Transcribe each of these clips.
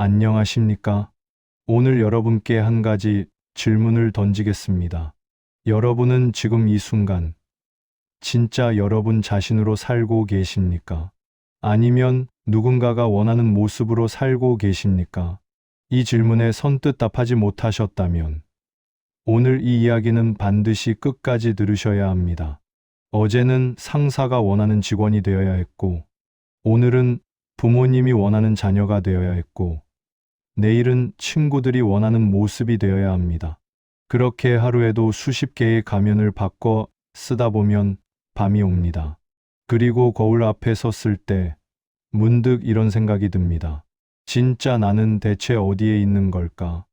안녕하십니까? 오늘 여러분께 한 가지 질문을 던지겠습니다. 여러분은 지금 이 순간 진짜 여러분 자신으로 살고 계십니까? 아니면 누군가가 원하는 모습으로 살고 계십니까? 이 질문에 선뜻 답하지 못하셨다면 오늘 이 이야기는 반드시 끝까지 들으셔야 합니다. 어제는 상사가 원하는 직원이 되어야 했고, 오늘은 부모님이 원하는 자녀가 되어야 했고, 내일은 친구들이 원하는 모습이 되어야 합니다. 그렇게 하루에도 수십 개의 가면을 바꿔 쓰다 보면 밤이 옵니다. 그리고 거울 앞에 섰을 때 문득 이런 생각이 듭니다. 진짜 나는 대체 어디에 있는 걸까?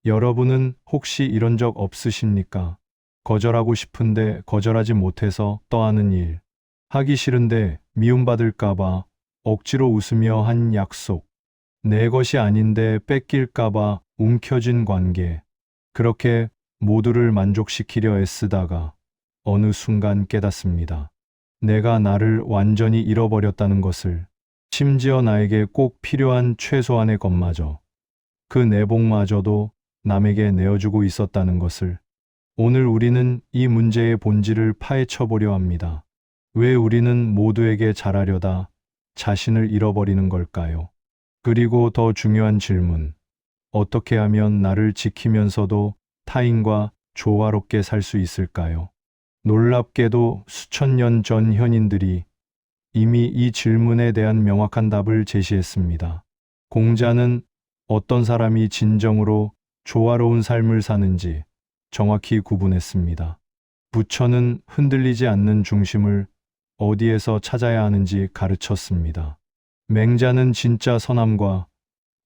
여러분은 혹시 이런 적 없으십니까? 거절하고 싶은데 거절하지 못해서 떠하는 일, 하기 싫은데 미움받을까봐 억지로 웃으며 한 약속, 내 것이 아닌데 뺏길까봐 움켜쥔 관계, 그렇게 모두를 만족시키려 애쓰다가 어느 순간 깨닫습니다. 내가 나를 완전히 잃어버렸다는 것을, 심지어 나에게 꼭 필요한 최소한의 것마저, 그 내복마저도 남에게 내어주고 있었다는 것을. 오늘 우리는 이 문제의 본질을 파헤쳐 보려 합니다. 왜 우리는 모두에게 잘하려다 자신을 잃어버리는 걸까요? 그리고 더 중요한 질문, 어떻게 하면 나를 지키면서도 타인과 조화롭게 살 수 있을까요? 놀랍게도 수천 년 전 현인들이 이미 이 질문에 대한 명확한 답을 제시했습니다. 공자는 어떤 사람이 진정으로 조화로운 삶을 사는지 정확히 구분했습니다. 부처는 흔들리지 않는 중심을 어디에서 찾아야 하는지 가르쳤습니다. 맹자는 진짜 선함과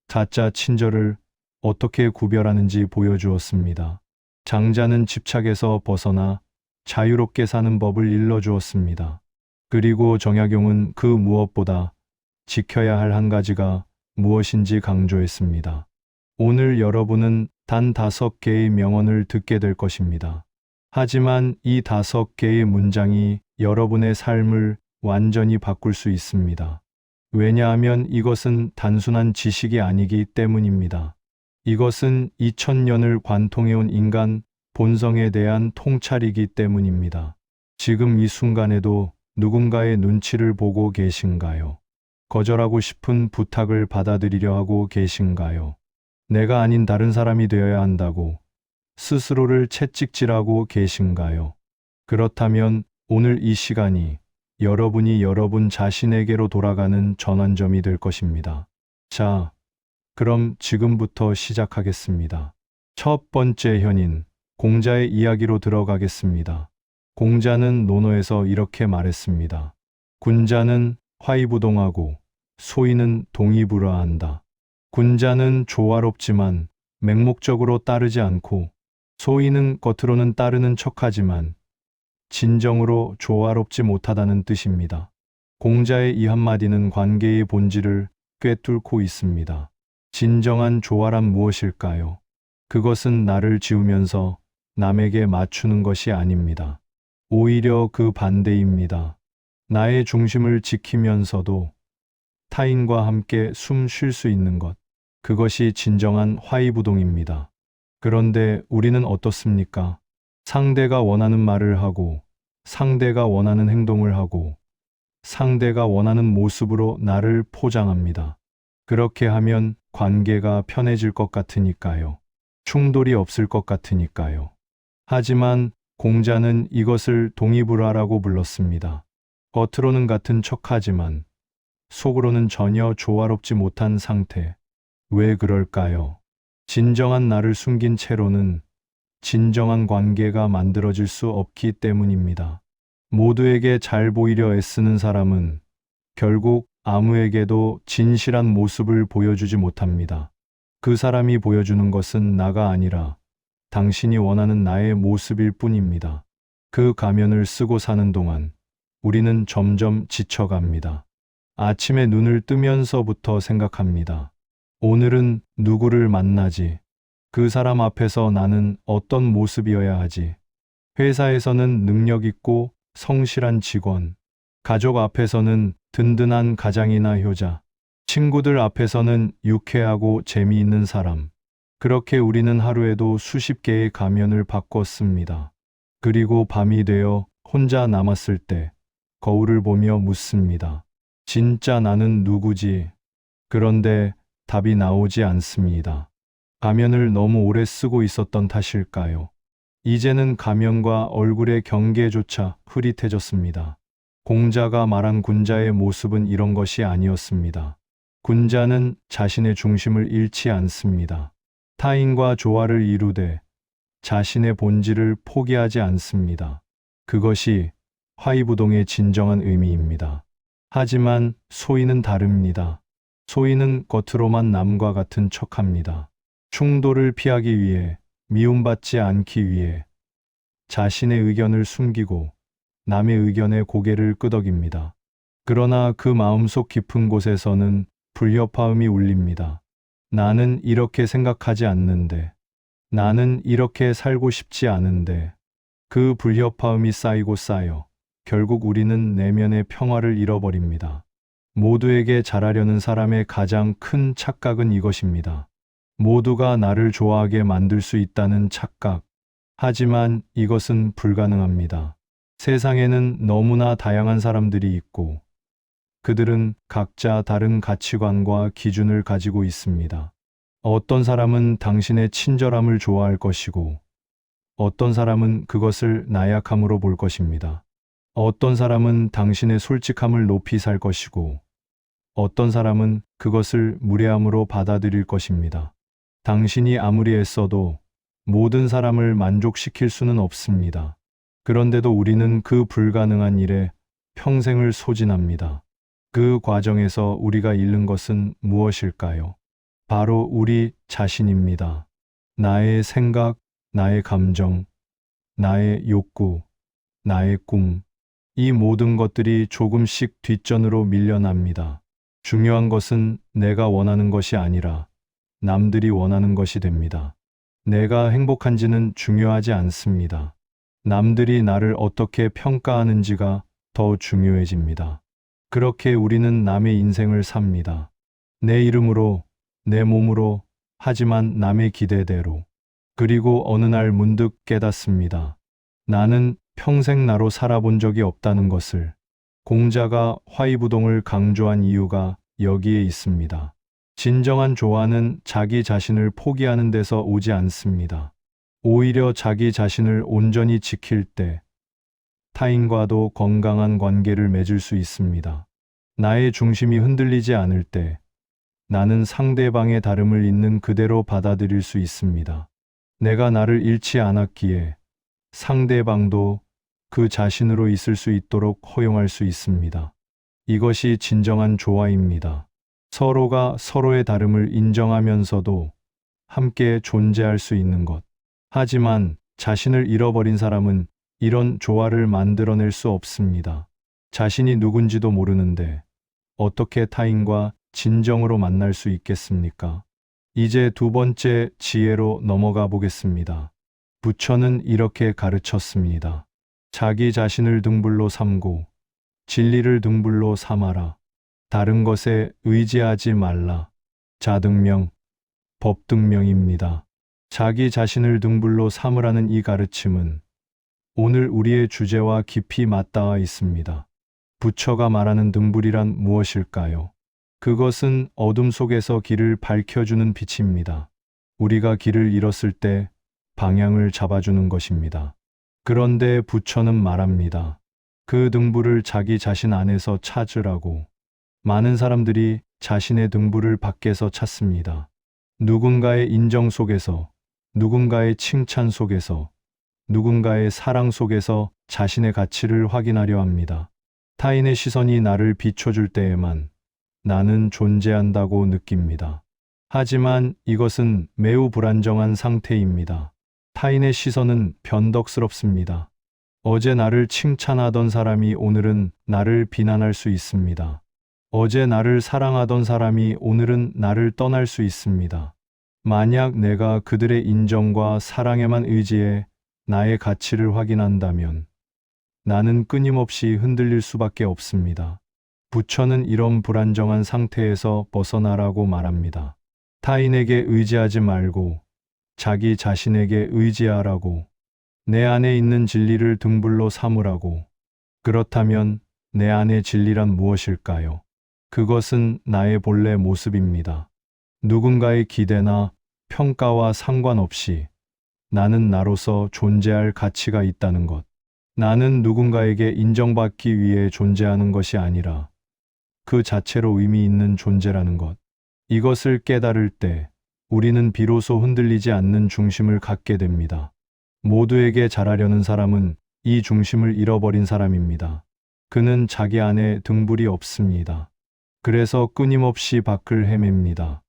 가짜 친절을 어떻게 구별하는지 보여주었습니다. 장자는 집착에서 벗어나 자유롭게 사는 법을 일러주었습니다. 그리고 정약용은 그 무엇보다 지켜야 할 한 가지가 무엇인지 강조했습니다. 오늘 여러분은 단 5개의 명언을 듣게 될 것입니다. 하지만 이 5개의 문장이 여러분의 삶을 완전히 바꿀 수 있습니다. 왜냐하면 이것은 단순한 지식이 아니기 때문입니다. 이것은 2000년을 관통해온 인간 본성에 대한 통찰이기 때문입니다. 지금 이 순간에도 누군가의 눈치를 보고 계신가요? 거절하고 싶은 부탁을 받아들이려 하고 계신가요? 내가 아닌 다른 사람이 되어야 한다고 스스로를 채찍질하고 계신가요? 그렇다면 오늘 이 시간이 여러분이 여러분 자신에게로 돌아가는 전환점이 될 것입니다. 자, 그럼 지금부터 시작하겠습니다. 첫 번째 현인, 공자의 이야기로 들어가겠습니다. 공자는 논어에서 이렇게 말했습니다. 군자는 화이부동하고 소인은 동의불허한다. 군자는 조화롭지만 맹목적으로 따르지 않고, 소인은 겉으로는 따르는 척하지만 진정으로 조화롭지 못하다는 뜻입니다. 공자의 이 한마디는 관계의 본질을 꿰뚫고 있습니다. 진정한 조화란 무엇일까요? 그것은 나를 지우면서 남에게 맞추는 것이 아닙니다. 오히려 그 반대입니다. 나의 중심을 지키면서도 타인과 함께 숨 쉴 수 있는 것. 그것이 진정한 화이부동입니다. 그런데 우리는 어떻습니까? 상대가 원하는 말을 하고, 상대가 원하는 행동을 하고, 상대가 원하는 모습으로 나를 포장합니다. 그렇게 하면 관계가 편해질 것 같으니까요. 충돌이 없을 것 같으니까요. 하지만 공자는 이것을 동의불허라고 불렀습니다. 겉으로는 같은 척하지만 속으로는 전혀 조화롭지 못한 상태. 왜 그럴까요? 진정한 나를 숨긴 채로는 진정한 관계가 만들어질 수 없기 때문입니다. 모두에게 잘 보이려 애쓰는 사람은 결국 아무에게도 진실한 모습을 보여주지 못합니다. 그 사람이 보여주는 것은 나가 아니라 당신이 원하는 나의 모습일 뿐입니다. 그 가면을 쓰고 사는 동안 우리는 점점 지쳐갑니다. 아침에 눈을 뜨면서부터 생각합니다. 오늘은 누구를 만나지? 그 사람 앞에서 나는 어떤 모습이어야 하지? 회사에서는 능력 있고 성실한 직원, 가족 앞에서는 든든한 가장이나 효자, 친구들 앞에서는 유쾌하고 재미있는 사람. 그렇게 우리는 하루에도 수십 개의 가면을 바꿨습니다. 그리고 밤이 되어 혼자 남았을 때 거울을 보며 묻습니다. 진짜 나는 누구지? 그런데 답이 나오지 않습니다. 가면을 너무 오래 쓰고 있었던 탓일까요? 이제는 가면과 얼굴의 경계조차 흐릿해졌습니다. 공자가 말한 군자의 모습은 이런 것이 아니었습니다. 군자는 자신의 중심을 잃지 않습니다. 타인과 조화를 이루되 자신의 본질을 포기하지 않습니다. 그것이 화이부동의 진정한 의미입니다. 하지만 소인은 다릅니다. 소인은 겉으로만 남과 같은 척합니다. 충돌을 피하기 위해, 미움받지 않기 위해 자신의 의견을 숨기고 남의 의견에 고개를 끄덕입니다. 그러나 그 마음속 깊은 곳에서는 불협화음이 울립니다. 나는 이렇게 생각하지 않는데, 나는 이렇게 살고 싶지 않은데, 그 불협화음이 쌓이고 쌓여 결국 우리는 내면의 평화를 잃어버립니다. 모두에게 잘하려는 사람의 가장 큰 착각은 이것입니다. 모두가 나를 좋아하게 만들 수 있다는 착각. 하지만 이것은 불가능합니다. 세상에는 너무나 다양한 사람들이 있고, 그들은 각자 다른 가치관과 기준을 가지고 있습니다. 어떤 사람은 당신의 친절함을 좋아할 것이고, 어떤 사람은 그것을 나약함으로 볼 것입니다. 어떤 사람은 당신의 솔직함을 높이 살 것이고, 어떤 사람은 그것을 무례함으로 받아들일 것입니다. 당신이 아무리 애써도 모든 사람을 만족시킬 수는 없습니다. 그런데도 우리는 그 불가능한 일에 평생을 소진합니다. 그 과정에서 우리가 잃는 것은 무엇일까요? 바로 우리 자신입니다. 나의 생각, 나의 감정, 나의 욕구, 나의 꿈. 이 모든 것들이 조금씩 뒷전으로 밀려납니다. 중요한 것은 내가 원하는 것이 아니라 남들이 원하는 것이 됩니다. 내가 행복한지는 중요하지 않습니다. 남들이 나를 어떻게 평가하는지가 더 중요해집니다. 그렇게 우리는 남의 인생을 삽니다. 내 이름으로, 내 몸으로, 하지만 남의 기대대로. 그리고 어느 날 문득 깨닫습니다. 나는 평생 나로 살아본 적이 없다는 것을. 공자가 화이부동을 강조한 이유가 여기에 있습니다. 진정한 조화는 자기 자신을 포기하는 데서 오지 않습니다. 오히려 자기 자신을 온전히 지킬 때 타인과도 건강한 관계를 맺을 수 있습니다. 나의 중심이 흔들리지 않을 때 나는 상대방의 다름을 있는 그대로 받아들일 수 있습니다. 내가 나를 잃지 않았기에 상대방도 그 자신으로 있을 수 있도록 허용할 수 있습니다. 이것이 진정한 조화입니다. 서로가 서로의 다름을 인정하면서도 함께 존재할 수 있는 것. 하지만 자신을 잃어버린 사람은 이런 조화를 만들어낼 수 없습니다. 자신이 누군지도 모르는데 어떻게 타인과 진정으로 만날 수 있겠습니까? 이제 두 번째 지혜로 넘어가 보겠습니다. 부처는 이렇게 가르쳤습니다. 자기 자신을 등불로 삼고 진리를 등불로 삼아라. 다른 것에 의지하지 말라. 자등명, 법등명입니다. 자기 자신을 등불로 삼으라는 이 가르침은 오늘 우리의 주제와 깊이 맞닿아 있습니다. 부처가 말하는 등불이란 무엇일까요? 그것은 어둠 속에서 길을 밝혀주는 빛입니다. 우리가 길을 잃었을 때 방향을 잡아주는 것입니다. 그런데 부처는 말합니다. 그 등불을 자기 자신 안에서 찾으라고. 많은 사람들이 자신의 등불을 밖에서 찾습니다. 누군가의 인정 속에서, 누군가의 칭찬 속에서, 누군가의 사랑 속에서 자신의 가치를 확인하려 합니다. 타인의 시선이 나를 비춰줄 때에만 나는 존재한다고 느낍니다. 하지만 이것은 매우 불안정한 상태입니다. 타인의 시선은 변덕스럽습니다. 어제 나를 칭찬하던 사람이 오늘은 나를 비난할 수 있습니다. 어제 나를 사랑하던 사람이 오늘은 나를 떠날 수 있습니다. 만약 내가 그들의 인정과 사랑에만 의지해 나의 가치를 확인한다면 나는 끊임없이 흔들릴 수밖에 없습니다. 부처는 이런 불안정한 상태에서 벗어나라고 말합니다. 타인에게 의지하지 말고 자기 자신에게 의지하라고, 내 안에 있는 진리를 등불로 삼으라고. 그렇다면 내 안의 진리란 무엇일까요? 그것은 나의 본래 모습입니다. 누군가의 기대나 평가와 상관없이 나는 나로서 존재할 가치가 있다는 것. 나는 누군가에게 인정받기 위해 존재하는 것이 아니라 그 자체로 의미 있는 존재라는 것. 이것을 깨달을 때 우리는 비로소 흔들리지 않는 중심을 갖게 됩니다. 모두에게 잘하려는 사람은 이 중심을 잃어버린 사람입니다. 그는 자기 안에 등불이 없습니다. 그래서 끊임없이 밖을 헤맵니다.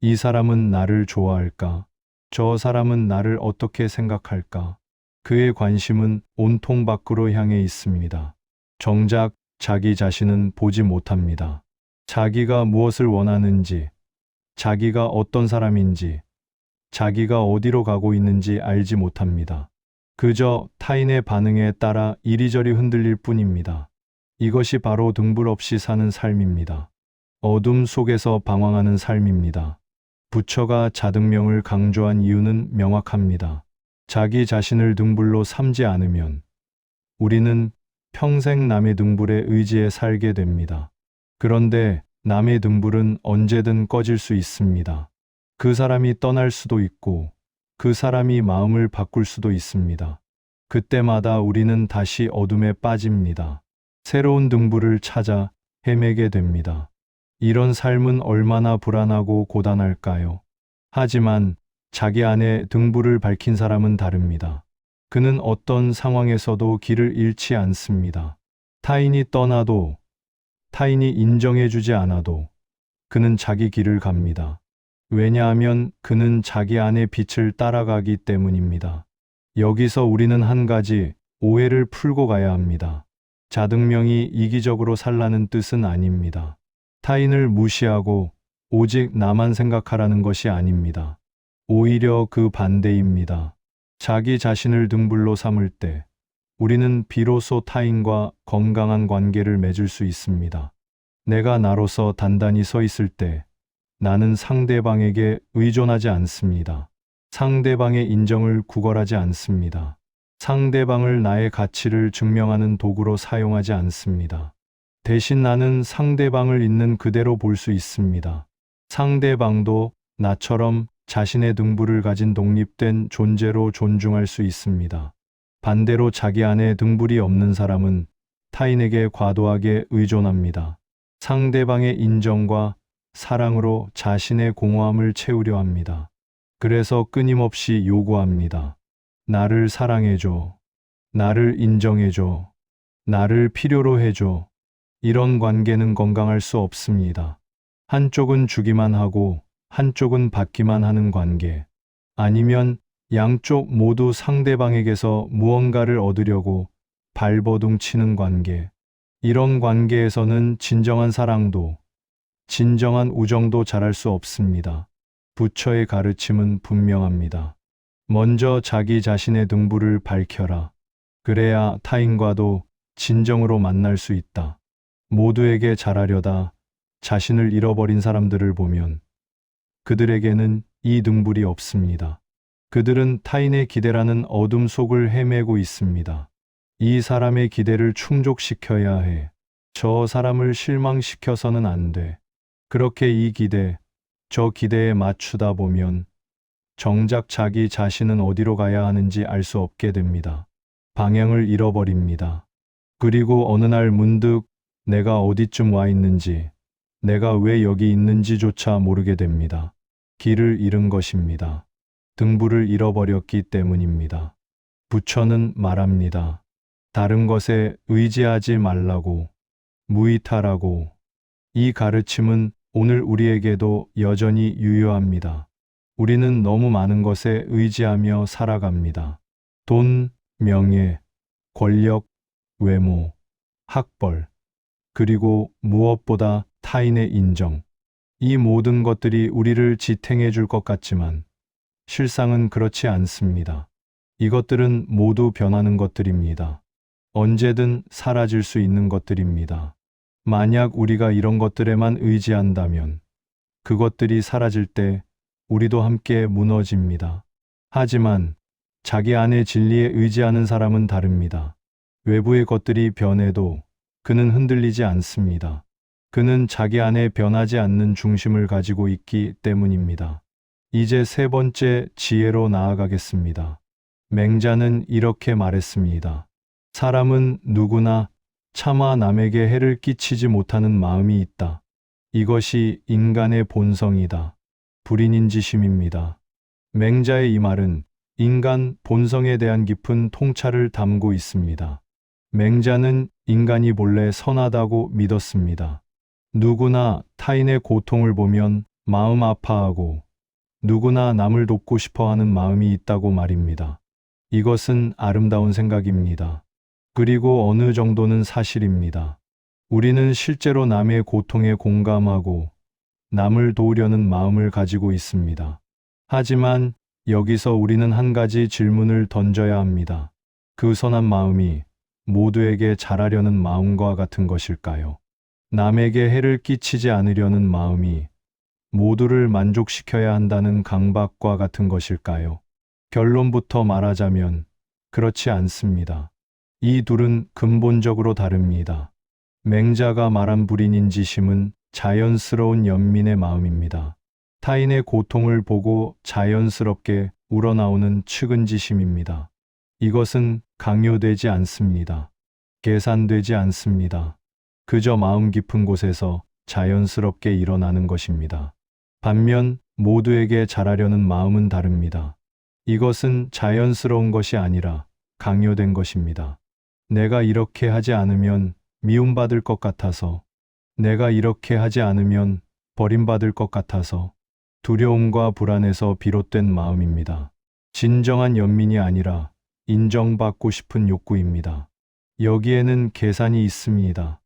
이 사람은 나를 좋아할까? 저 사람은 나를 어떻게 생각할까? 그의 관심은 온통 밖으로 향해 있습니다. 정작 자기 자신은 보지 못합니다. 자기가 무엇을 원하는지, 자기가 어떤 사람인지, 자기가 어디로 가고 있는지 알지 못합니다. 그저 타인의 반응에 따라 이리저리 흔들릴 뿐입니다. 이것이 바로 등불 없이 사는 삶입니다. 어둠 속에서 방황하는 삶입니다. 부처가 자등명을 강조한 이유는 명확합니다. 자기 자신을 등불로 삼지 않으면 우리는 평생 남의 등불에 의지해 살게 됩니다. 그런데 남의 등불은 언제든 꺼질 수 있습니다. 그 사람이 떠날 수도 있고 그 사람이 마음을 바꿀 수도 있습니다. 그때마다 우리는 다시 어둠에 빠집니다. 새로운 등불을 찾아 헤매게 됩니다. 이런 삶은 얼마나 불안하고 고단할까요? 하지만 자기 안에 등불을 밝힌 사람은 다릅니다. 그는 어떤 상황에서도 길을 잃지 않습니다. 타인이 떠나도, 타인이 인정해주지 않아도 그는 자기 길을 갑니다. 왜냐하면 그는 자기 안의 빛을 따라가기 때문입니다. 여기서 우리는 한 가지 오해를 풀고 가야 합니다. 자등명이 이기적으로 살라는 뜻은 아닙니다. 타인을 무시하고 오직 나만 생각하라는 것이 아닙니다. 오히려 그 반대입니다. 자기 자신을 등불로 삼을 때 우리는 비로소 타인과 건강한 관계를 맺을 수 있습니다. 내가 나로서 단단히 서 있을 때 나는 상대방에게 의존하지 않습니다. 상대방의 인정을 구걸하지 않습니다. 상대방을 나의 가치를 증명하는 도구로 사용하지 않습니다. 대신 나는 상대방을 있는 그대로 볼 수 있습니다. 상대방도 나처럼 자신의 등불을 가진 독립된 존재로 존중할 수 있습니다. 반대로 자기 안에 등불이 없는 사람은 타인에게 과도하게 의존합니다. 상대방의 인정과 사랑으로 자신의 공허함을 채우려 합니다. 그래서 끊임없이 요구합니다. 나를 사랑해줘. 나를 인정해줘. 나를 필요로 해줘. 이런 관계는 건강할 수 없습니다. 한쪽은 주기만 하고 한쪽은 받기만 하는 관계. 아니면 양쪽 모두 상대방에게서 무언가를 얻으려고 발버둥 치는 관계. 이런 관계에서는 진정한 사랑도, 진정한 우정도 자랄 수 없습니다. 부처의 가르침은 분명합니다. 먼저 자기 자신의 등불을 밝혀라. 그래야 타인과도 진정으로 만날 수 있다. 모두에게 잘하려다 자신을 잃어버린 사람들을 보면 그들에게는 이 등불이 없습니다. 그들은 타인의 기대라는 어둠 속을 헤매고 있습니다. 이 사람의 기대를 충족시켜야 해. 저 사람을 실망시켜서는 안 돼. 그렇게 이 기대, 저 기대에 맞추다 보면 정작 자기 자신은 어디로 가야 하는지 알 수 없게 됩니다. 방향을 잃어버립니다. 그리고 어느 날 문득 내가 어디쯤 와 있는지, 내가 왜 여기 있는지조차 모르게 됩니다. 길을 잃은 것입니다. 등불을 잃어버렸기 때문입니다. 부처는 말합니다. 다른 것에 의지하지 말라고, 무의타라고. 이 가르침은 오늘 우리에게도 여전히 유효합니다. 우리는 너무 많은 것에 의지하며 살아갑니다. 돈, 명예, 권력, 외모, 학벌, 그리고 무엇보다 타인의 인정. 이 모든 것들이 우리를 지탱해 줄 것 같지만 실상은 그렇지 않습니다. 이것들은 모두 변하는 것들입니다. 언제든 사라질 수 있는 것들입니다. 만약 우리가 이런 것들에만 의지한다면 그것들이 사라질 때 우리도 함께 무너집니다. 하지만 자기 안의 진리에 의지하는 사람은 다릅니다. 외부의 것들이 변해도 그는 흔들리지 않습니다. 그는 자기 안에 변하지 않는 중심을 가지고 있기 때문입니다. 이제 세 번째 지혜로 나아가겠습니다. 맹자는 이렇게 말했습니다. 사람은 누구나 차마 남에게 해를 끼치지 못하는 마음이 있다. 이것이 인간의 본성이다. 불인인지심입니다. 맹자의 이 말은 인간 본성에 대한 깊은 통찰을 담고 있습니다. 맹자는 인간이 본래 선하다고 믿었습니다. 누구나 타인의 고통을 보면 마음 아파하고 누구나 남을 돕고 싶어 하는 마음이 있다고 말입니다. 이것은 아름다운 생각입니다. 그리고 어느 정도는 사실입니다. 우리는 실제로 남의 고통에 공감하고 남을 도우려는 마음을 가지고 있습니다. 하지만 여기서 우리는 한 가지 질문을 던져야 합니다. 그 선한 마음이 모두에게 잘하려는 마음과 같은 것일까요? 남에게 해를 끼치지 않으려는 마음이 모두를 만족시켜야 한다는 강박과 같은 것일까요? 결론부터 말하자면 그렇지 않습니다. 이 둘은 근본적으로 다릅니다. 맹자가 말한 불인인지심은 자연스러운 연민의 마음입니다. 타인의 고통을 보고 자연스럽게 우러나오는 측은지심입니다. 이것은 강요되지 않습니다. 계산되지 않습니다. 그저 마음 깊은 곳에서 자연스럽게 일어나는 것입니다. 반면 모두에게 잘하려는 마음은 다릅니다. 이것은 자연스러운 것이 아니라 강요된 것입니다. 내가 이렇게 하지 않으면 미움받을 것 같아서, 내가 이렇게 하지 않으면 버림받을 것 같아서, 두려움과 불안에서 비롯된 마음입니다. 진정한 연민이 아니라 인정받고 싶은 욕구입니다. 여기에는 계산이 있습니다.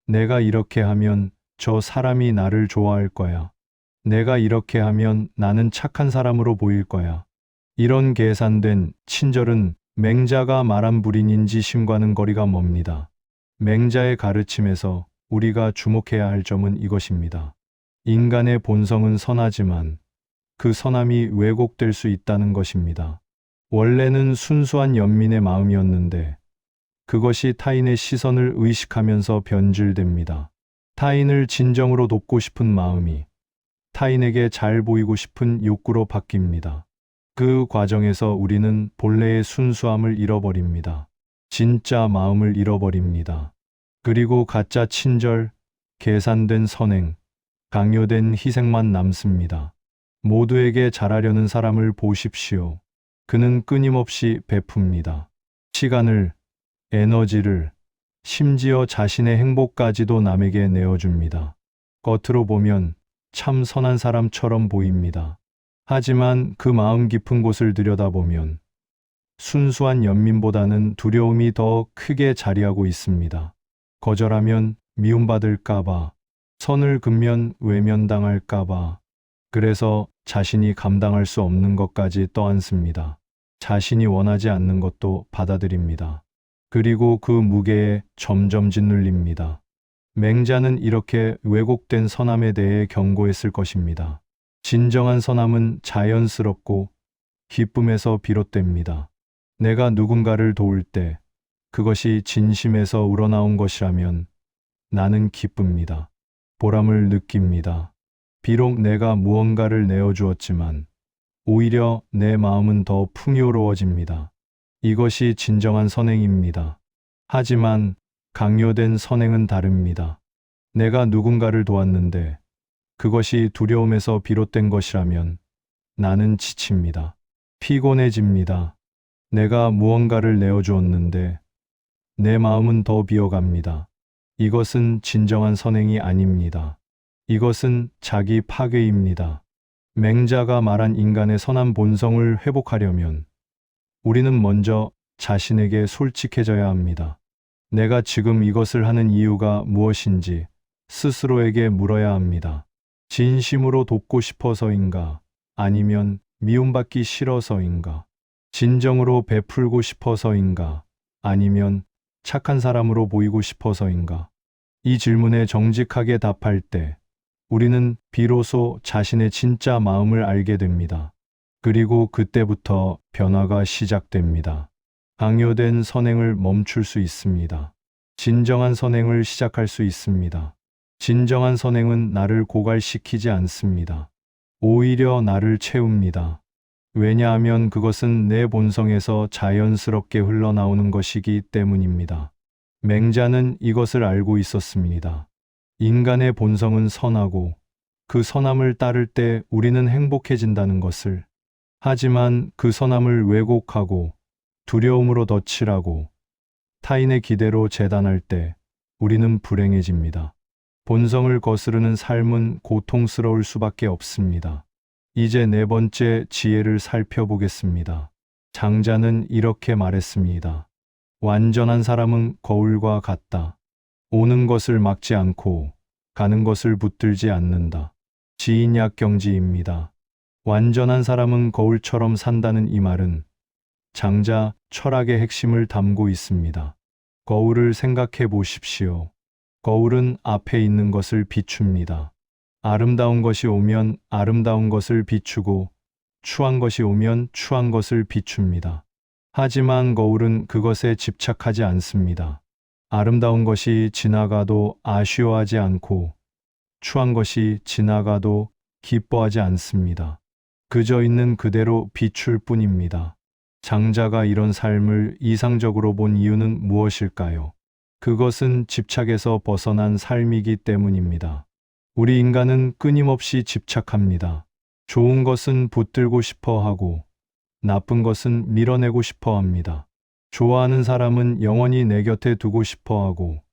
내가 이렇게 하면 저 사람이 나를 좋아할 거야. 내가 이렇게 하면 나는 착한 사람으로 보일 거야. 이런 계산된 친절은 맹자가 말한 불인인지심과는 거리가 멉니다. 맹자의 가르침에서 우리가 주목해야 할 점은 이것입니다. 인간의 본성은 선하지만 그 선함이 왜곡될 수 있다는 것입니다. 원래는 순수한 연민의 마음이었는데 그것이 타인의 시선을 의식하면서 변질됩니다. 타인을 진정으로 돕고 싶은 마음이 타인에게 잘 보이고 싶은 욕구로 바뀝니다. 그 과정에서 우리는 본래의 순수함을 잃어버립니다. 진짜 마음을 잃어버립니다. 그리고 가짜 친절, 계산된 선행, 강요된 희생만 남습니다. 모두에게 잘하려는 사람을 보십시오. 그는 끊임없이 베풉니다. 시간을, 에너지를, 심지어 자신의 행복까지도 남에게 내어줍니다. 겉으로 보면 참 선한 사람처럼 보입니다. 하지만 그 마음 깊은 곳을 들여다보면 순수한 연민보다는 두려움이 더 크게 자리하고 있습니다. 거절하면 미움받을까봐, 선을 긋면 외면당할까봐, 그래서 자신이 감당할 수 없는 것까지 떠안습니다. 자신이 원하지 않는 것도 받아들입니다. 그리고 그 무게에 점점 짓눌립니다. 맹자는 이렇게 왜곡된 선함에 대해 경고했을 것입니다. 진정한 선함은 자연스럽고 기쁨에서 비롯됩니다. 내가 누군가를 도울 때 그것이 진심에서 우러나온 것이라면 나는 기쁩니다. 보람을 느낍니다. 비록 내가 무언가를 내어주었지만 오히려 내 마음은 더 풍요로워집니다. 이것이 진정한 선행입니다. 하지만 강요된 선행은 다릅니다. 내가 누군가를 도왔는데 그것이 두려움에서 비롯된 것이라면 나는 지칩니다. 피곤해집니다. 내가 무언가를 내어주었는데 내 마음은 더 비어갑니다. 이것은 진정한 선행이 아닙니다. 이것은 자기 파괴입니다. 맹자가 말한 인간의 선한 본성을 회복하려면 우리는 먼저 자신에게 솔직해져야 합니다. 내가 지금 이것을 하는 이유가 무엇인지 스스로에게 물어야 합니다. 진심으로 돕고 싶어서인가? 아니면 미움받기 싫어서인가? 진정으로 베풀고 싶어서인가? 아니면 착한 사람으로 보이고 싶어서인가? 이 질문에 정직하게 답할 때 우리는 비로소 자신의 진짜 마음을 알게 됩니다. 그리고 그때부터 변화가 시작됩니다. 강요된 선행을 멈출 수 있습니다. 진정한 선행을 시작할 수 있습니다. 진정한 선행은 나를 고갈시키지 않습니다. 오히려 나를 채웁니다. 왜냐하면 그것은 내 본성에서 자연스럽게 흘러나오는 것이기 때문입니다. 맹자는 이것을 알고 있었습니다. 인간의 본성은 선하고 그 선함을 따를 때 우리는 행복해진다는 것을. 하지만 그 선함을 왜곡하고 두려움으로 덧칠하고 타인의 기대로 재단할 때 우리는 불행해집니다. 본성을 거스르는 삶은 고통스러울 수밖에 없습니다. 이제 네 번째 지혜를 살펴보겠습니다. 장자는 이렇게 말했습니다. 완전한 사람은 거울과 같다. 오는 것을 막지 않고 가는 것을 붙들지 않는다. 지인약경지입니다. 완전한 사람은 거울처럼 산다는 이 말은 장자 철학의 핵심을 담고 있습니다. 거울을 생각해 보십시오. 거울은 앞에 있는 것을 비춥니다. 아름다운 것이 오면 아름다운 것을 비추고 추한 것이 오면 추한 것을 비춥니다. 하지만 거울은 그것에 집착하지 않습니다. 아름다운 것이 지나가도 아쉬워하지 않고 추한 것이 지나가도 기뻐하지 않습니다. 그저 있는 그대로 비출 뿐입니다. 장자가 이런 삶을 이상적으로 본 이유는 무엇일까요? 그것은 집착에서 벗어난 삶이기 때문입니다. 우리 인간은 끊임없이 집착합니다. 좋은 것은 붙들고 싶어 하고 나쁜 것은 밀어내고 싶어 합니다. 좋아하는 사람은 영원히 내 곁에 두고 싶어 하고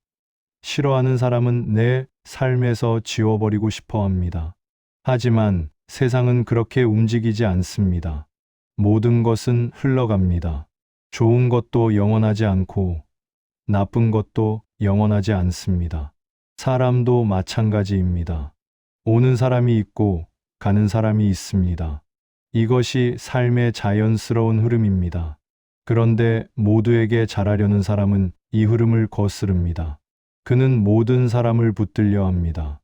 싫어하는 사람은 내 삶에서 지워버리고 싶어 합니다. 하지만 세상은 그렇게 움직이지 않습니다. 모든 것은 흘러갑니다. 좋은 것도 영원하지 않고 나쁜 것도 영원하지 않습니다. 사람도 마찬가지입니다. 오는 사람이 있고 가는 사람이 있습니다. 이것이 삶의 자연스러운 흐름입니다. 그런데 모두에게 잘하려는 사람은 이 흐름을 거스릅니다. 그는 모든 사람을 붙들려 합니다.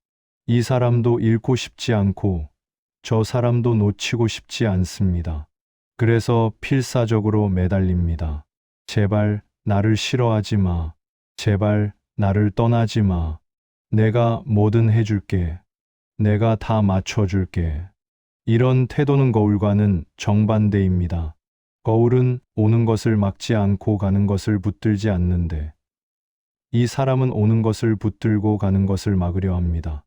이 사람도 잃고 싶지 않고 저 사람도 놓치고 싶지 않습니다. 그래서 필사적으로 매달립니다. 제발 나를 싫어하지 마. 제발 나를 떠나지 마. 내가 뭐든 해줄게. 내가 다 맞춰줄게. 이런 태도는 거울과는 정반대입니다. 거울은 오는 것을 막지 않고 가는 것을 붙들지 않는데 이 사람은 오는 것을 붙들고 가는 것을 막으려 합니다.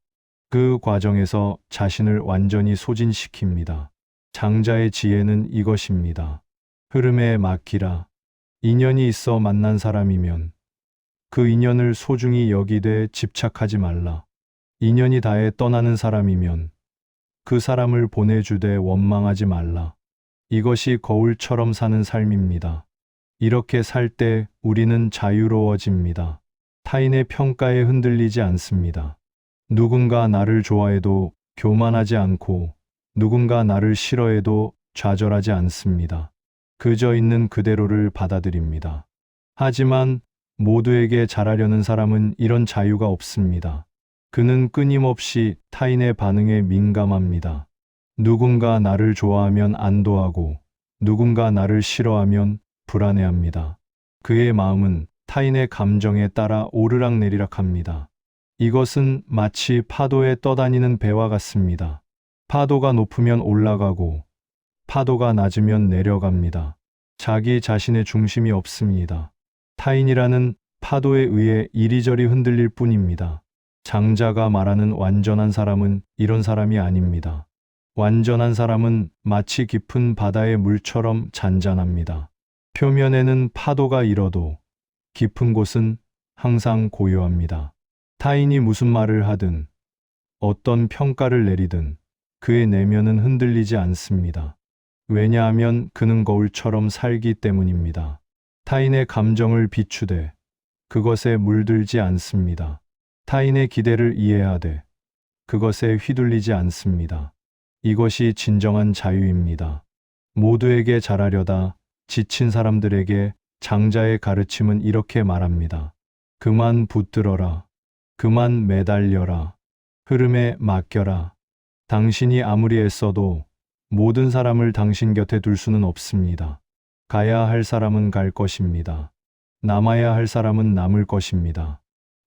그 과정에서 자신을 완전히 소진시킵니다. 장자의 지혜는 이것입니다. 흐름에 맡기라. 인연이 있어 만난 사람이면 그 인연을 소중히 여기되 집착하지 말라. 인연이 다해 떠나는 사람이면 그 사람을 보내주되 원망하지 말라. 이것이 거울처럼 사는 삶입니다. 이렇게 살 때 우리는 자유로워집니다. 타인의 평가에 흔들리지 않습니다. 누군가 나를 좋아해도 교만하지 않고 누군가 나를 싫어해도 좌절하지 않습니다. 그저 있는 그대로를 받아들입니다. 하지만 모두에게 잘하려는 사람은 이런 자유가 없습니다. 그는 끊임없이 타인의 반응에 민감합니다. 누군가 나를 좋아하면 안도하고 누군가 나를 싫어하면 불안해합니다. 그의 마음은 타인의 감정에 따라 오르락내리락합니다. 이것은 마치 파도에 떠다니는 배와 같습니다. 파도가 높으면 올라가고 파도가 낮으면 내려갑니다. 자기 자신의 중심이 없습니다. 타인이라는 파도에 의해 이리저리 흔들릴 뿐입니다. 장자가 말하는 완전한 사람은 이런 사람이 아닙니다. 완전한 사람은 마치 깊은 바다의 물처럼 잔잔합니다. 표면에는 파도가 일어도 깊은 곳은 항상 고요합니다. 타인이 무슨 말을 하든 어떤 평가를 내리든 그의 내면은 흔들리지 않습니다. 왜냐하면 그는 거울처럼 살기 때문입니다. 타인의 감정을 비추되 그것에 물들지 않습니다. 타인의 기대를 이해하되 그것에 휘둘리지 않습니다. 이것이 진정한 자유입니다. 모두에게 잘하려다 지친 사람들에게 장자의 가르침은 이렇게 말합니다. 그만 붙들어라. 그만 매달려라. 흐름에 맡겨라. 당신이 아무리 애써도 모든 사람을 당신 곁에 둘 수는 없습니다. 가야 할 사람은 갈 것입니다. 남아야 할 사람은 남을 것입니다.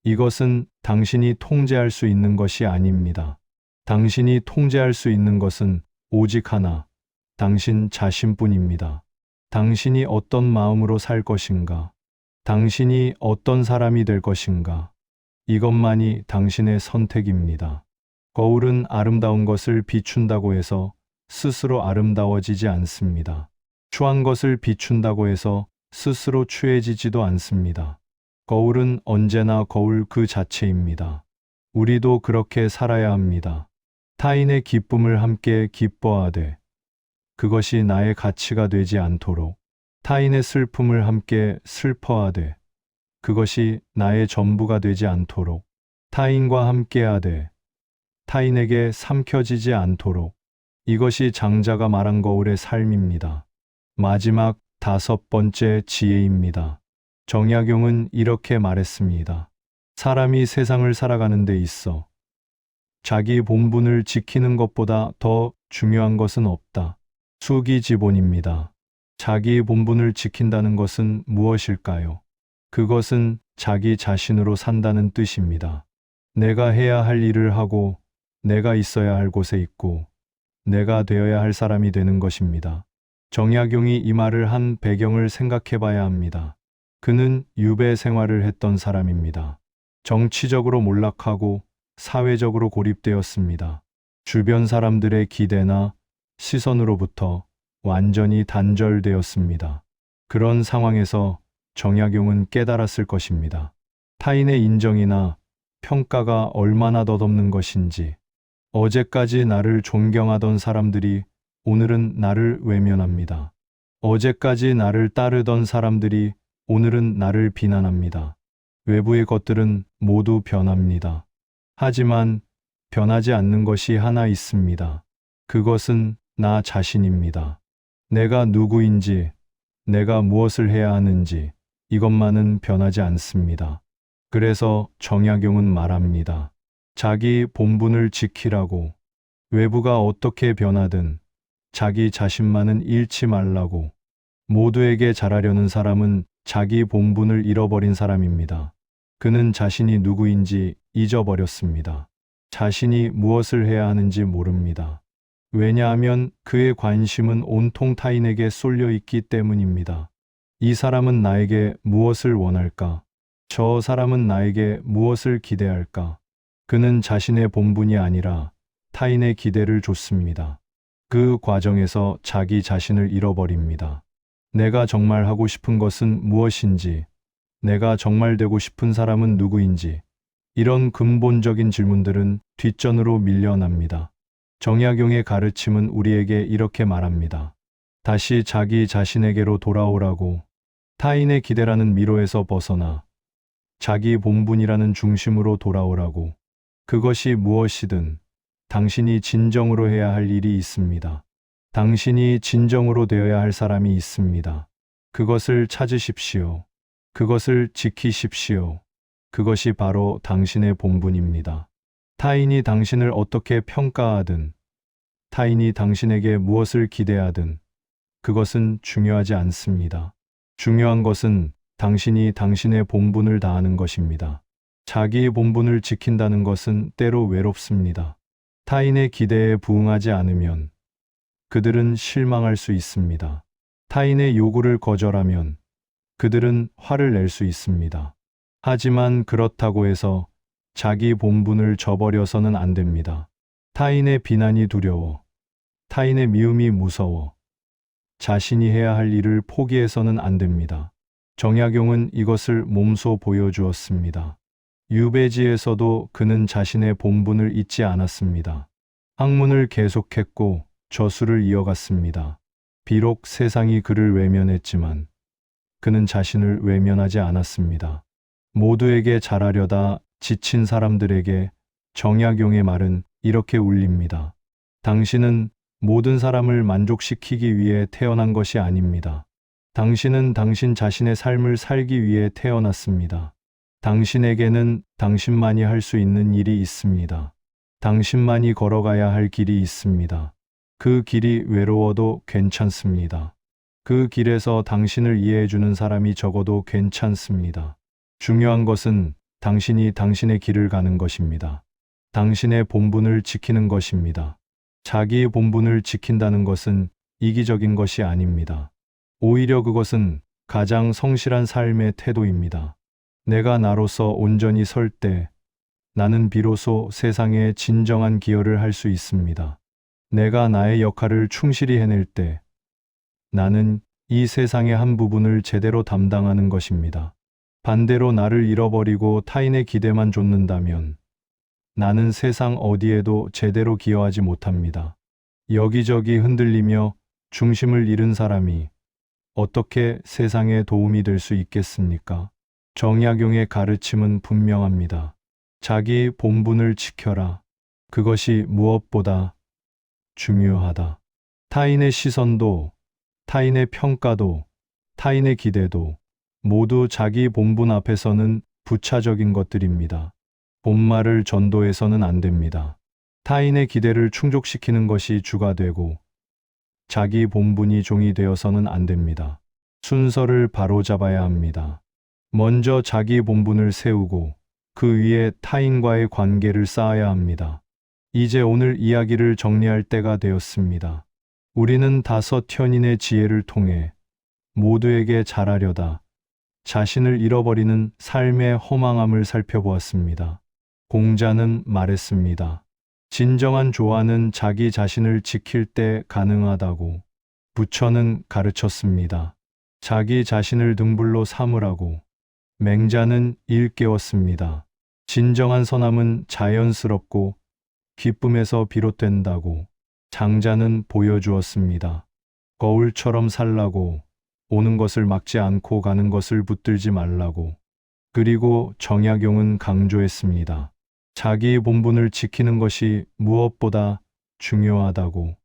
이것은 당신이 통제할 수 있는 것이 아닙니다. 당신이 통제할 수 있는 것은 오직 하나, 당신 자신뿐입니다. 당신이 어떤 마음으로 살 것인가? 당신이 어떤 사람이 될 것인가? 이것만이 당신의 선택입니다. 거울은 아름다운 것을 비춘다고 해서 스스로 아름다워지지 않습니다. 추한 것을 비춘다고 해서 스스로 추해지지도 않습니다. 거울은 언제나 거울 그 자체입니다. 우리도 그렇게 살아야 합니다. 타인의 기쁨을 함께 기뻐하되 그것이 나의 가치가 되지 않도록, 타인의 슬픔을 함께 슬퍼하되 그것이 나의 전부가 되지 않도록, 타인과 함께하되 타인에게 삼켜지지 않도록, 이것이 장자가 말한 거울의 삶입니다. 마지막 5번째 지혜입니다. 정약용은 이렇게 말했습니다. 사람이 세상을 살아가는 데 있어 자기 본분을 지키는 것보다 더 중요한 것은 없다. 수기지본입니다. 자기 본분을 지킨다는 것은 무엇일까요? 그것은 자기 자신으로 산다는 뜻입니다. 내가 해야 할 일을 하고 내가 있어야 할 곳에 있고 내가 되어야 할 사람이 되는 것입니다. 정약용이 이 말을 한 배경을 생각해 봐야 합니다. 그는 유배 생활을 했던 사람입니다. 정치적으로 몰락하고 사회적으로 고립되었습니다. 주변 사람들의 기대나 시선으로부터 완전히 단절되었습니다. 그런 상황에서 정약용은 깨달았을 것입니다. 타인의 인정이나 평가가 얼마나 덧없는 것인지, 어제까지 나를 존경하던 사람들이 오늘은 나를 외면합니다. 어제까지 나를 따르던 사람들이 오늘은 나를 비난합니다. 외부의 것들은 모두 변합니다. 하지만 변하지 않는 것이 하나 있습니다. 그것은 나 자신입니다. 내가 누구인지, 내가 무엇을 해야 하는지, 이것만은 변하지 않습니다. 그래서 정약용은 말합니다. 자기 본분을 지키라고. 외부가 어떻게 변하든 자기 자신만은 잃지 말라고. 모두에게 잘하려는 사람은 자기 본분을 잃어버린 사람입니다. 그는 자신이 누구인지 잊어버렸습니다. 자신이 무엇을 해야 하는지 모릅니다. 왜냐하면 그의 관심은 온통 타인에게 쏠려 있기 때문입니다. 이 사람은 나에게 무엇을 원할까? 저 사람은 나에게 무엇을 기대할까? 그는 자신의 본분이 아니라 타인의 기대를 줬습니다. 그 과정에서 자기 자신을 잃어버립니다. 내가 정말 하고 싶은 것은 무엇인지, 내가 정말 되고 싶은 사람은 누구인지, 이런 근본적인 질문들은 뒷전으로 밀려납니다. 정약용의 가르침은 우리에게 이렇게 말합니다. 다시 자기 자신에게로 돌아오라고. 타인의 기대라는 미로에서 벗어나 자기 본분이라는 중심으로 돌아오라고. 그것이 무엇이든 당신이 진정으로 해야 할 일이 있습니다. 당신이 진정으로 되어야 할 사람이 있습니다. 그것을 찾으십시오. 그것을 지키십시오. 그것이 바로 당신의 본분입니다. 타인이 당신을 어떻게 평가하든, 타인이 당신에게 무엇을 기대하든, 그것은 중요하지 않습니다. 중요한 것은 당신이 당신의 본분을 다하는 것입니다. 자기의 본분을 지킨다는 것은 때로 외롭습니다. 타인의 기대에 부응하지 않으면 그들은 실망할 수 있습니다. 타인의 요구를 거절하면 그들은 화를 낼 수 있습니다. 하지만 그렇다고 해서 자기 본분을 저버려서는 안 됩니다. 타인의 비난이 두려워, 타인의 미움이 무서워, 자신이 해야 할 일을 포기해서는 안 됩니다. 정약용은 이것을 몸소 보여주었습니다. 유배지에서도 그는 자신의 본분을 잊지 않았습니다. 학문을 계속했고 저술을 이어갔습니다. 비록 세상이 그를 외면했지만 그는 자신을 외면하지 않았습니다. 모두에게 잘하려다 지친 사람들에게 정약용의 말은 이렇게 울립니다. 당신은 모든 사람을 만족시키기 위해 태어난 것이 아닙니다. 당신은 당신 자신의 삶을 살기 위해 태어났습니다. 당신에게는 당신만이 할 수 있는 일이 있습니다. 당신만이 걸어가야 할 길이 있습니다. 그 길이 외로워도 괜찮습니다. 그 길에서 당신을 이해해주는 사람이 적어도 괜찮습니다. 중요한 것은 당신이 당신의 길을 가는 것입니다. 당신의 본분을 지키는 것입니다. 자기의 본분을 지킨다는 것은 이기적인 것이 아닙니다. 오히려 그것은 가장 성실한 삶의 태도입니다. 내가 나로서 온전히 설 때 나는 비로소 세상에 진정한 기여를 할 수 있습니다. 내가 나의 역할을 충실히 해낼 때 나는 이 세상의 한 부분을 제대로 담당하는 것입니다. 반대로 나를 잃어버리고 타인의 기대만 좇는다면 나는 세상 어디에도 제대로 기여하지 못합니다. 여기저기 흔들리며 중심을 잃은 사람이 어떻게 세상에 도움이 될 수 있겠습니까? 정약용의 가르침은 분명합니다. 자기 본분을 지켜라. 그것이 무엇보다 중요하다. 타인의 시선도, 타인의 평가도, 타인의 기대도 모두 자기 본분 앞에서는 부차적인 것들입니다. 본말을 전도해서는 안 됩니다. 타인의 기대를 충족시키는 것이 주가 되고 자기 본분이 종이 되어서는 안 됩니다. 순서를 바로잡아야 합니다. 먼저 자기 본분을 세우고 그 위에 타인과의 관계를 쌓아야 합니다. 이제 오늘 이야기를 정리할 때가 되었습니다. 우리는 5현인의 지혜를 통해 모두에게 잘하려다 자신을 잃어버리는 삶의 허망함을 살펴보았습니다. 공자는 말했습니다. 진정한 조화는 자기 자신을 지킬 때 가능하다고. 부처는 가르쳤습니다. 자기 자신을 등불로 삼으라고. 맹자는 일깨웠습니다. 진정한 선함은 자연스럽고 기쁨에서 비롯된다고. 장자는 보여주었습니다. 거울처럼 살라고. 오는 것을 막지 않고 가는 것을 붙들지 말라고. 그리고 정약용은 강조했습니다. 자기 본분을 지키는 것이 무엇보다 중요하다고.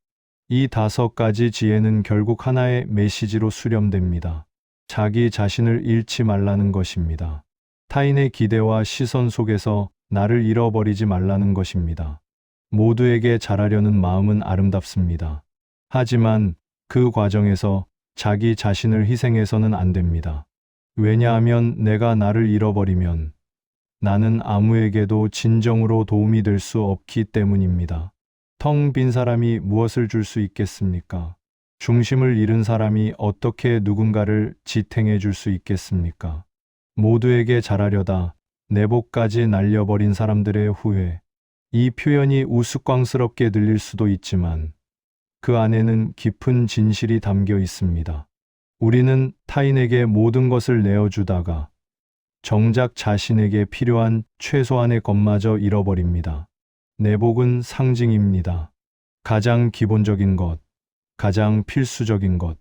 이 5가지 지혜는 결국 하나의 메시지로 수렴됩니다. 자기 자신을 잃지 말라는 것입니다. 타인의 기대와 시선 속에서 나를 잃어버리지 말라는 것입니다. 모두에게 잘하려는 마음은 아름답습니다. 하지만 그 과정에서 자기 자신을 희생해서는 안 됩니다. 왜냐하면 내가 나를 잃어버리면 나는 아무에게도 진정으로 도움이 될 수 없기 때문입니다. 텅 빈 사람이 무엇을 줄 수 있겠습니까? 중심을 잃은 사람이 어떻게 누군가를 지탱해 줄 수 있겠습니까? 모두에게 잘하려다 내복까지 날려버린 사람들의 후회. 이 표현이 우스꽝스럽게 들릴 수도 있지만 그 안에는 깊은 진실이 담겨 있습니다. 우리는 타인에게 모든 것을 내어주다가 정작 자신에게 필요한 최소한의 것마저 잃어버립니다. 내복은 상징입니다. 가장 기본적인 것, 가장 필수적인 것,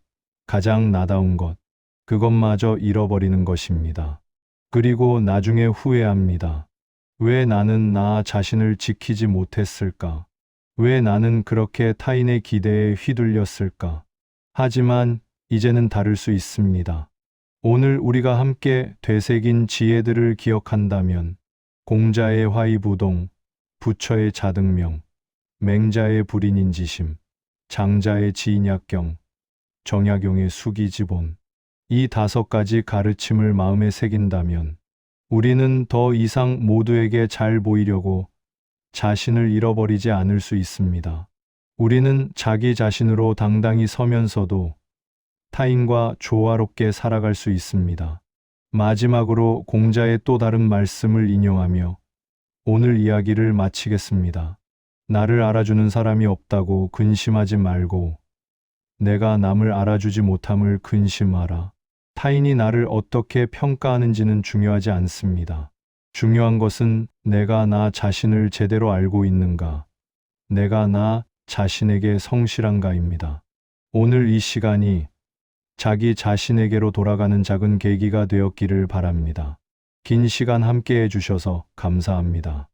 가장 나다운 것, 그것마저 잃어버리는 것입니다. 그리고 나중에 후회합니다. 왜 나는 나 자신을 지키지 못했을까? 왜 나는 그렇게 타인의 기대에 휘둘렸을까? 하지만 이제는 다를 수 있습니다. 오늘 우리가 함께 되새긴 지혜들을 기억한다면 공자의 화이부동, 부처의 자등명, 맹자의 불인인지심, 장자의 지인약경, 정약용의 수기지본, 이 5가지 가르침을 마음에 새긴다면 우리는 더 이상 모두에게 잘 보이려고 자신을 잃어버리지 않을 수 있습니다. 우리는 자기 자신으로 당당히 서면서도 타인과 조화롭게 살아갈 수 있습니다. 마지막으로 공자의 또 다른 말씀을 인용하며 오늘 이야기를 마치겠습니다. 나를 알아주는 사람이 없다고 근심하지 말고 내가 남을 알아주지 못함을 근심하라. 타인이 나를 어떻게 평가하는지는 중요하지 않습니다. 중요한 것은 내가 나 자신을 제대로 알고 있는가, 내가 나 자신에게 성실한가입니다. 오늘 이 시간이 자기 자신에게로 돌아가는 작은 계기가 되었기를 바랍니다. 긴 시간 함께 해주셔서 감사합니다.